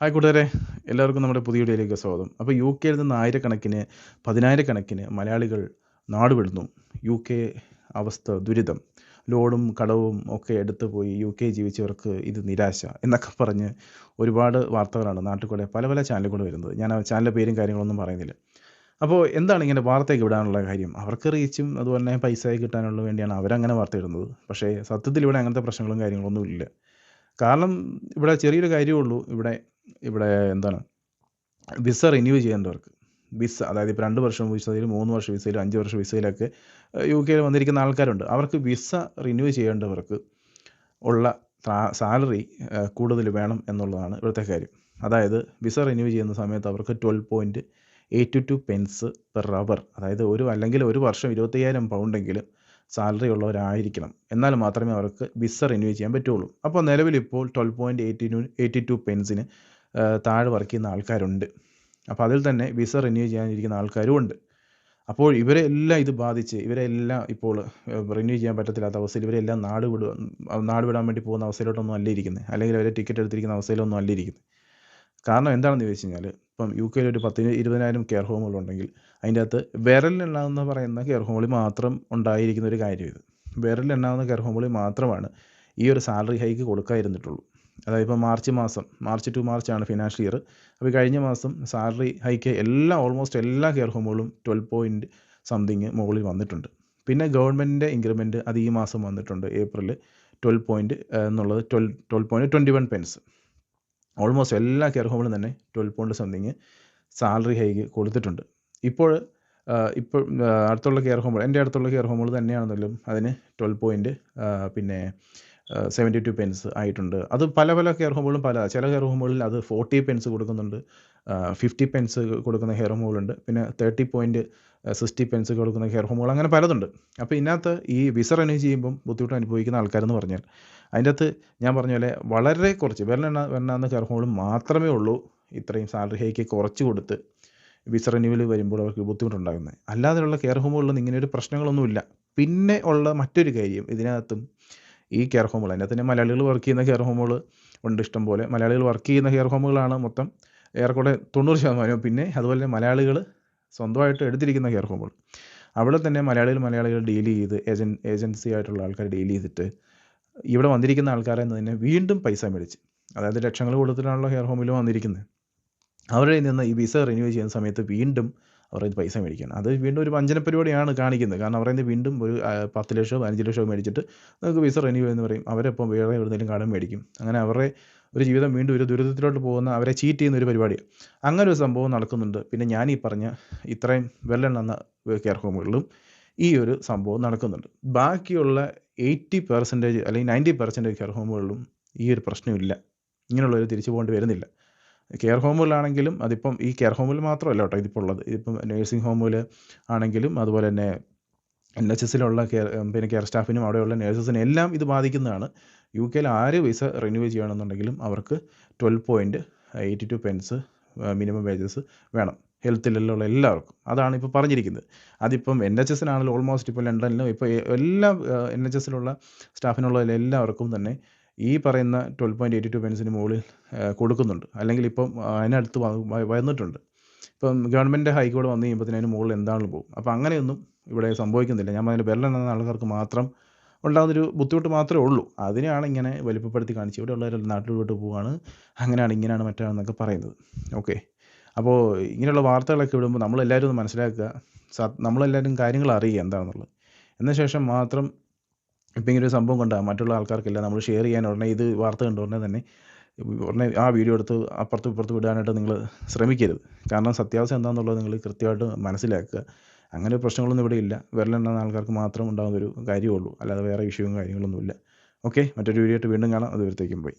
Hi കൂട്ടുകാരെ, എല്ലാവർക്കും നമ്മുടെ പുതിയ വീഡിയോയിലേക്ക് സ്വാഗതം. അപ്പോൾ യു കെയിൽ നിന്ന് ആയിരക്കണക്കിന് പതിനായിരക്കണക്കിന് മലയാളികൾ നാടുവിടുന്നു. യു കെ അവസ്ഥ ദുരിതം, ലോണും കടവും ഒക്കെ എടുത്തു പോയി യു കെ ജീവിച്ചവർക്ക് ഇത് നിരാശ എന്നൊക്കെ പറഞ്ഞ് ഒരുപാട് വാർത്തകളാണ് നാട്ടിൽ കൂടെ പല പല ചാനലുകൾ വരുന്നത്. ഞാൻ ആ ചാനലിൻ്റെ പേരും കാര്യങ്ങളൊന്നും പറയുന്നില്ല. അപ്പോൾ എന്താണ് ഇങ്ങനെ വാർത്തയൊക്കെ വിടാനുള്ള കാര്യം? അവർക്ക് റീച്ചും അതുപോലെ തന്നെ പൈസയൊക്കെ കിട്ടാനുള്ള വേണ്ടിയാണ് അവരങ്ങനെ വാർത്ത ഇടുന്നത്. പക്ഷേ സത്യത്തിൽ ഇവിടെ അങ്ങനത്തെ പ്രശ്നങ്ങളും കാര്യങ്ങളൊന്നും ഇല്ല. കാരണം ഇവിടെ ചെറിയൊരു കാര്യമേ ഉള്ളൂ. ഇവിടെ ഇവിടെ എന്താണ് വിസ റിന്യൂ ചെയ്യേണ്ടവർക്ക് അതായത് ഇപ്പോൾ 2 വർഷം വിസയിൽ, 3 വർഷം വിസയിൽ, 5 വർഷം വിസയിലൊക്കെ യു കെയിൽ വന്നിരിക്കുന്ന ആൾക്കാരുണ്ട്. അവർക്ക് വിസ റിന്യൂ ചെയ്യേണ്ടവർക്ക് ഉള്ള സാലറി കൂടുതൽ വേണം എന്നുള്ളതാണ് ഇവിടുത്തെ കാര്യം. അതായത് വിസ റിന്യൂ ചെയ്യുന്ന സമയത്ത് അവർക്ക് 12.82 പെൻസ് പെർ അവർ, അതായത് അല്ലെങ്കിൽ ഒരു വർഷം 25,000 പൗണ്ടെങ്കിലും സാലറി ഉള്ളവരായിരിക്കണം. എന്നാൽ മാത്രമേ അവർക്ക് വിസ റിന്യൂ ചെയ്യാൻ പറ്റുള്ളൂ. അപ്പോൾ നിലവിലിപ്പോൾ 12.82 പെൻസിന് താഴെ വർക്ക് ചെയ്യുന്ന ആൾക്കാരുണ്ട്. അപ്പോൾ അതിൽ തന്നെ വിസ റിന്യൂ ചെയ്യാനിരിക്കുന്ന ആൾക്കാരും ഉണ്ട്. അപ്പോൾ ഇവരെല്ലാം ഇത് ബാധിച്ച് ഇവരെല്ലാം ഇപ്പോൾ റിന്യൂ ചെയ്യാൻ പറ്റത്തില്ലാത്ത അവസ്ഥയിൽ ഇവരെല്ലാം നാട് വിടാൻ വേണ്ടി പോകുന്ന അവസ്ഥയിലോട്ടൊന്നും അല്ല ഇരിക്കുന്നത്, അല്ലെങ്കിൽ അവരെ ടിക്കറ്റ് എടുത്തിരിക്കുന്ന അവസ്ഥയിലൊന്നും അല്ല ഇരിക്കുന്നത്. കാരണം എന്താണെന്ന് ചോദിച്ചു കഴിഞ്ഞാൽ, ഇപ്പം യു കെയിൽ ഒരു 10,000-20,000 കെയർ ഹോമുകളുണ്ടെങ്കിൽ അതിൻ്റെ അകത്ത് വിരലിലെണ്ണാവുന്ന പറയുന്ന കെയർ ഹോമുകളിൽ മാത്രം ഉണ്ടായിരിക്കുന്ന ഒരു കാര്യം ഇത്. വിരലിലെണ്ണാവുന്ന കെയർ ഹോമുകളിൽ മാത്രമാണ് ഈ ഒരു സാലറി ഹൈക്ക് കൊടുക്കാതിരുന്നിട്ടുള്ളൂ. അതായത് ഇപ്പോൾ മാർച്ച് ടു മാർച്ചാണ് ഫിനാൻഷ്യൽ ഇയർ. അപ്പോൾ കഴിഞ്ഞ മാസം സാലറി ഹൈക്ക് ഓൾമോസ്റ്റ് എല്ലാ കെയർ ഹോമുകളും 12 മുകളിൽ വന്നിട്ടുണ്ട്. പിന്നെ ഗവൺമെൻറ്റിൻ്റെ ഇൻക്രിമെൻറ്റ് അത് ഈ മാസം വന്നിട്ടുണ്ട്, ഏപ്രിൽ 12.21 പെൻസ്. ഓൾമോസ്റ്റ് എല്ലാ കെയർ ഹോമിലും തന്നെ 12 സാലറി ഹൈക്ക് കൊടുത്തിട്ടുണ്ട്. ഇപ്പോൾ അടുത്തുള്ള കെയർ ഹോമുകൾ, എൻ്റെ അടുത്തുള്ള കെയർ ഹോമുകൾ തന്നെയാണെങ്കിലും അതിന് 12.72 പെൻസ് ആയിട്ടുണ്ട്. അത് പല പല കെയർ ഹോമുകളും ചില കെയർ ഹോമുകളിൽ അത് 40 പെൻസ് കൊടുക്കുന്നുണ്ട്, 50 പെൻസ് കൊടുക്കുന്ന കെയർ ഹോമുകളുണ്ട്, പിന്നെ 30.60 പെൻസ് കൊടുക്കുന്ന കെയർ ഹോമുകൾ, അങ്ങനെ പലതുണ്ട്. അപ്പോൾ ഇതിനകത്ത് ഈ വിസ റിന്യൂ ചെയ്യുമ്പം ബുദ്ധിമുട്ട് അനുഭവിക്കുന്ന ആൾക്കാരെന്ന് പറഞ്ഞാൽ അതിൻ്റെ അകത്ത് ഞാൻ പറഞ്ഞ പോലെ വളരെ കുറച്ച് വിരലെണ്ണാവുന്ന കെയർ ഹോമുകൾ മാത്രമേ ഉള്ളൂ ഇത്രയും സാലറി ഹൈക്ക് കുറച്ച് കൊടുത്ത് വിസ റിന്യൂവൽ വരുമ്പോൾ അവർക്ക് ബുദ്ധിമുട്ടുണ്ടാകുന്നത്. അല്ലാതെയുള്ള കെയർ ഹോമുകളിലൊന്നും ഇങ്ങനെ ഒരു പ്രശ്നങ്ങളൊന്നുമില്ല. പിന്നെ ഉള്ള മറ്റൊരു കാര്യം, ഇതിനകത്തും ഈ കെയർ ഹോമുകൾ, അതിനകത്ത് തന്നെ മലയാളികൾ വർക്ക് ചെയ്യുന്ന കെയർ ഹോമുകൾ ഉണ്ട് ഇഷ്ടം പോലെ. മലയാളികൾ വർക്ക് ചെയ്യുന്ന കെയർ ഹോമുകളാണ് മൊത്തം ഏറെക്കുറെ 90%. പിന്നെ അതുപോലെ തന്നെ മലയാളികൾ സ്വന്തമായിട്ട് എടുത്തിരിക്കുന്ന കെയർ ഹോമുകൾ, അവിടെ തന്നെ മലയാളികൾ ഡീൽ ചെയ്ത് ഏജൻസി ആയിട്ടുള്ള ആൾക്കാർ ഡീൽ ചെയ്തിട്ട് ഇവിടെ വന്നിരിക്കുന്ന ആൾക്കാരെ തന്നെ വീണ്ടും പൈസ മേടിച്ച്, അതായത് ലക്ഷങ്ങൾ കൊടുത്തിട്ടാണല്ലോ കെയർ ഹോമിൽ വന്നിരിക്കുന്നത്, അവരുടെ നിന്ന് ഈ വിസ റിന്യൂ ചെയ്യുന്ന സമയത്ത് വീണ്ടും അവരുടെ പൈസ മേടിക്കുകയാണ്. അത് വീണ്ടും ഒരു വഞ്ചന പരിപാടിയാണ് കാണിക്കുന്നത്. കാരണം അവരുടെ വീണ്ടും ഒരു 10 ലക്ഷമോ 15 ലക്ഷമോ മേടിച്ചിട്ട് നമുക്ക് വിസ റിന്യൂ എന്ന് പറയും. അവരപ്പം വേറെ എവിടെയെങ്കിലും കടം മേടിക്കും. അങ്ങനെ അവരുടെ ഒരു ജീവിതം വീണ്ടും ഒരു ദുരിതത്തിലോട്ട് പോകുന്ന, അവരെ ചീറ്റ് ചെയ്യുന്ന ഒരു പരിപാടിയാണ്. അങ്ങനെ ഒരു സംഭവം നടക്കുന്നുണ്ട്. പിന്നെ ഞാൻ ഈ പറഞ്ഞ ഇത്രയും വെല്ലെണ്ണ കെയർ ഹോമുകളിലും ഈ ഒരു സംഭവം നടക്കുന്നുണ്ട്. ബാക്കിയുള്ള 80% അല്ലെങ്കിൽ 90% കെയർ ഹോമുകളിലും ഈ ഒരു പ്രശ്നമില്ല. ഇങ്ങനെയുള്ളൊരു തിരിച്ചു പോകേണ്ടി വരുന്നില്ല. കെയർ ഹോമുകളിലാണെങ്കിലും അതിപ്പം ഈ കെയർ ഹോമിൽ മാത്രമല്ല കേട്ടോ ഇതിപ്പോൾ ഉള്ളത്. ഇതിപ്പം നേഴ്സിംഗ് ഹോമിൽ ആണെങ്കിലും അതുപോലെ തന്നെ NHSലുള്ള കെയർ സ്റ്റാഫിനും അവിടെയുള്ള നേഴ്സസിനും എല്ലാം ഇത് ബാധിക്കുന്നതാണ്. യു കെയിൽ ആര് വിസ റിന്യൂ ചെയ്യണമെന്നുണ്ടെങ്കിലും അവർക്ക് 12.82 പെൻസ് മിനിമം വേജസ് വേണം, ഹെൽത്തിലുള്ള എല്ലാവർക്കും. അതാണ് ഇപ്പോൾ പറഞ്ഞിരിക്കുന്നത്. അതിപ്പം NHSനാണെങ്കിലും ഓൾമോസ്റ്റ് ഇപ്പോൾ ലണ്ടനിലും ഇപ്പോൾ എല്ലാ NHSലുള്ള സ്റ്റാഫിനുള്ള എല്ലാവർക്കും തന്നെ ഈ പറയുന്ന 12.82 പെൻസിന് മുകളിൽ കൊടുക്കുന്നുണ്ട്. അല്ലെങ്കിൽ ഇപ്പം അതിനടുത്ത് വന്നിട്ടുണ്ട്. ഇപ്പം ഗവൺമെൻറ് ഹൈക്കോടതി വന്നു കഴിയുമ്പോഴത്തേന് അതിന് മുകളിൽ എന്താണെങ്കിലും പോകും. അപ്പോൾ അങ്ങനെയൊന്നും ഇവിടെ സംഭവിക്കുന്നില്ല. ഞാൻ പറഞ്ഞ വിരലെണ്ണുന്ന ആൾക്കാർക്ക് മാത്രം ഉണ്ടാകുന്നൊരു ബുദ്ധിമുട്ട് മാത്രമേ ഉള്ളൂ. അതിനെയാണ് ഇങ്ങനെ വലിപ്പപ്പെടുത്തി കാണിച്ച് ഇവിടെ ഉള്ളവരെല്ലാം നാട്ടിലോട്ട് പോവുകയാണ്, അങ്ങനെയാണ് ഇങ്ങനെയാണ് മറ്റാണെന്നൊക്കെ പറയുന്നത്. ഓക്കെ, അപ്പോൾ ഇങ്ങനെയുള്ള വാർത്തകളൊക്കെ വിടുമ്പോൾ നമ്മളെല്ലാവരും ഒന്ന് മനസ്സിലാക്കുക, നമ്മളെല്ലാവരും കാര്യങ്ങൾ അറിയുക എന്താണെന്നുള്ളത്. എന്ന ശേഷം മാത്രം ഇപ്പം ഇങ്ങനൊരു സംഭവം കണ്ടാൽ മറ്റുള്ള ആൾക്കാർക്കെല്ലാം നമ്മൾ ഷെയർ ചെയ്യാൻ ഉടനെ വാർത്ത കണ്ട ഉടനെ ആ വീഡിയോ എടുത്ത് അപ്പുറത്തും ഇപ്പുറത്ത് വിടാനായിട്ട് നിങ്ങൾ ശ്രമിക്കരുത്. കാരണം സത്യാവസ്ഥ എന്താണെന്നുള്ളത് നിങ്ങൾ കൃത്യമായിട്ട് മനസ്സിലാക്കുക. അങ്ങനെ പ്രശ്നങ്ങളൊന്നും ഇവിടെ ഇല്ല. വിരലെണ്ണുന്ന ആൾക്കാർക്ക് മാത്രം ഉണ്ടാകുന്നൊരു കാര്യമേ ഉള്ളൂ, അല്ലാതെ വേറെ ഇഷ്യൂവും കാര്യങ്ങളൊന്നുമില്ല. ഓക്കെ, മറ്റൊരു വീഡിയോ ആയിട്ട് വീണ്ടും കാണാം. അതുവരത്തേക്കും പോയി.